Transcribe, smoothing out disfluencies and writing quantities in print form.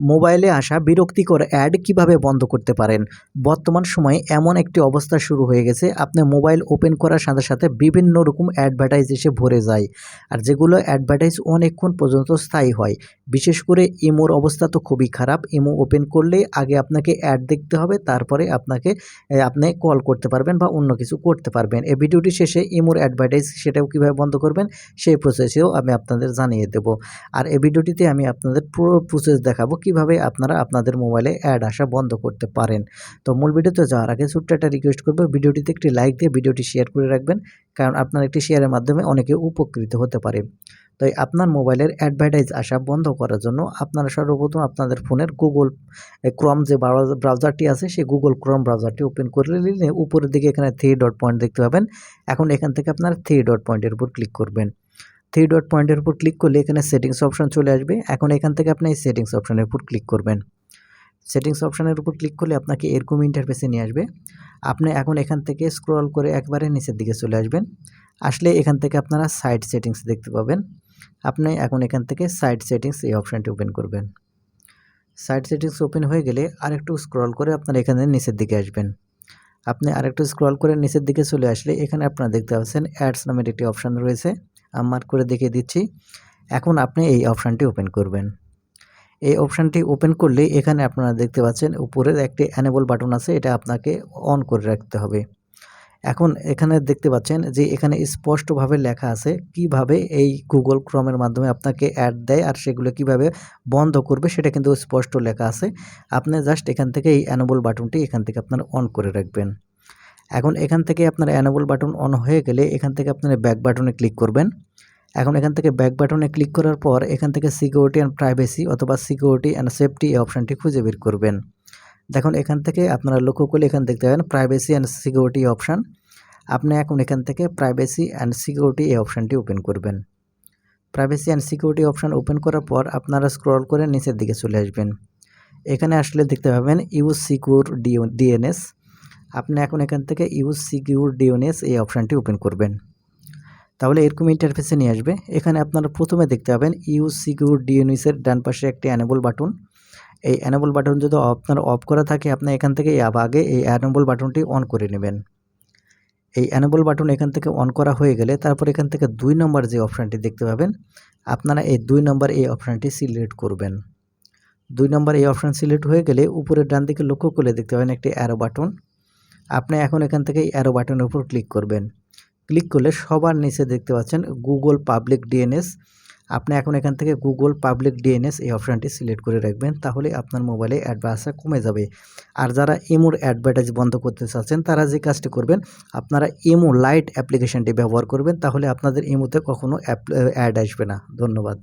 মোবাইলে আসা বিরক্তিকর অ্যাড কিভাবে বন্ধ করতে পারেন? বর্তমান সময়ে এমন একটি অবস্থা শুরু হয়ে গেছে, আপনি মোবাইল ওপেন করার সাথে সাথে বিভিন্ন রকম অ্যাডভার্টাইজ এসে ভরে যায়। আর যেগুলো অ্যাডভার্টাইজ অনেকক্ষণ পর্যন্ত স্থায়ী হয়। বিশেষ করে ইমোর অবস্থা তো খুবই খারাপ। ইমো ওপেন করলেই আগে আপনাকে অ্যাড দেখতে হবে, তারপরে আপনি কল করতে পারবেন বা অন্য কিছু করতে পারবেন। এই ভিডিওটি শেষে ইমোর অ্যাডভার্টাইজ সেটাও কিভাবে বন্ধ করবেন সেই প্রসেসেও আমি আপনাদের জানিয়ে দেব। আর এই ভিডিওটিতে আমি আপনাদের পুরো প্রসেস দেখাবো কিভাবে আপনারা আপনাদের মোবাইলে অ্যাড আসা বন্ধ করতে পারেন। তো মূল ভিডিওতে যাওয়ার আগে ছোট্ট একটা রিকোয়েস্ট করব, ভিডিওটিতে একটি লাইক দিয়ে ভিডিওটি শেয়ার করে রাখবেন, কারণ আপনার একটি শেয়ারের মাধ্যমে অনেকে উপকৃত হতে পারে। তাই আপনার মোবাইলের অ্যাডভার্টাইজ আসা বন্ধ করার জন্য আপনারা সর্বপ্রথম আপনাদের ফোনের গুগল ক্রোম যে ব্রাউজারটি আছে সেই গুগল ক্রোম ব্রাউজারটি ওপেন করে নিলে উপরের দিকে এখানে 3 ডট পয়েন্ট দেখতে পাবেন। এখন এখান থেকে আপনারা 3 ডট পয়েন্টের উপর ক্লিক করবেন। 3 ডট পয়েন্টের উপর ক্লিক করলে এখানে সেটিংস অপশন চলে আসবে। এখন এখান থেকে আপনি এই সেটিংস অপশনের উপর ক্লিক করবেন। সেটিংস অপশনের উপর ক্লিক করলে আপনাকে এরকম ইন্টারফেসে নিয়ে আসবে। আপনি এখন এখান থেকে স্ক্রল করে একবারে নিচের দিকে চলে আসবেন। আসলে এখান থেকে আপনারা সাইড সেটিংস দেখতে পাবেন। আপনি এখন এখান থেকে সাইড সেটিংস এই অপশনটি ওপেন করবেন। সাইড সেটিংস ওপেন হয়ে গেলে আরেকটু স্ক্রল করে আপনারা এখানে নিচের দিকে আসবেন। আপনি আরেকটু স্ক্রল করে নিচের দিকে চলে আসলে এখানে আপনারা দেখতে পাচ্ছেন অ্যাডস নামের একটি অপশন রয়েছে। মার্ক করে দেখিয়ে দিচ্ছি। এখন আপনি এই অপশানটি ওপেন করবেন। এই অপশানটি ওপেন করলে এখানে আপনারা দেখতে পাচ্ছেন উপরের একটি এনেবল বাটন আছে, এটা আপনাকে অন করে রাখতে হবে। এখন এখানে দেখতে পাচ্ছেন যে এখানে স্পষ্টভাবে লেখা আছে কিভাবে এই গুগল ক্রোমের মাধ্যমে আপনাকে অ্যাড দেয় আর সেগুলো কিভাবে বন্ধ করবে সেটা কিন্তু স্পষ্ট লেখা আছে। আপনি জাস্ট এখান থেকে এই এনেবল বাটনটি এখান থেকে আপনারা অন করে রাখবেন। এখন এখান থেকে আপনার এনেবল বাটন অন হয়ে গেলে এখান থেকে আপনারা ব্যাক বাটনে ক্লিক করবেন। এখন এখান থেকে ব্যাক বাটনে ক্লিক করার পর এখান থেকে সিকিউরিটি অ্যান্ড প্রাইভেসি অথবা সিকিউরিটি অ্যান্ড সেফটি এই অপশানটি খুঁজে বের করবেন। দেখুন এখান থেকে আপনারা লক্ষ্য করলে এখানে দেখতে পাবেন প্রাইভেসি অ্যান্ড সিকিউরিটি অপশান। আপনি এখন এখান থেকে প্রাইভেসি অ্যান্ড সিকিউরিটি এই অপশানটি ওপেন করবেন। Privacy and security option open করার পর আপনারা স্ক্রল করে নিচের দিকে চলে আসবেন। এখানে আসলে দেখতে পাবেন ইউজ সিকিউর ডিএনএস। আপনি এখন এখান থেকে ইউজ সিকিউর ডিএনএস এই অপশানটি ওপেন করবেন। তাহলে এরকম ইন্টারফেসে নিয়ে আসবে। এখানে আপনারা প্রথমে দেখতে পাবেন ইউজ সিকিউর ডিএনএসের ডান পাশে একটি এনেবল বাটন। এই এনেবল বাটন যদি আপনার অফ করা থাকে আপনি এখান থেকে আগে এই এনেবল বাটনটি অন করে নেবেন। এই এনেবল বাটন এখান থেকে অন করা হয়ে গেলে তারপর এখান থেকে 2 নম্বর যে অপশানটি দেখতে পাবেন, আপনারা এই 2 নম্বর এই অপশানটি সিলেক্ট করবেন। 2 নম্বর এই অপশান সিলেক্ট হয়ে গেলে উপরের ডান দিকে লক্ষ্য করলে দেখতে পাবেন একটি অ্যারো বাটন। আপনি এখন এখান থেকে এই অ্যারো বাটনের উপর ক্লিক করবেন। ক্লিক করলে সবার নিচে দেখতে পাচ্ছেন গুগল পাবলিক ডিএনএস। আপনি এখন এখান থেকে গুগল পাবলিক ডিএনএস এই অপশানটি সিলেক্ট করে রাখবেন, তাহলে আপনার মোবাইলে অ্যাড আসা কমে যাবে। আর যারা ইমোর অ্যাডভার্টাইজ বন্ধ করতে চাচ্ছেন তারা যে কাজটি করবেন, আপনারা ইমো লাইট অ্যাপ্লিকেশনটি ব্যবহার করবেন, তাহলে আপনাদের ইমোতে কখনো অ্যাড আসবে না। ধন্যবাদ।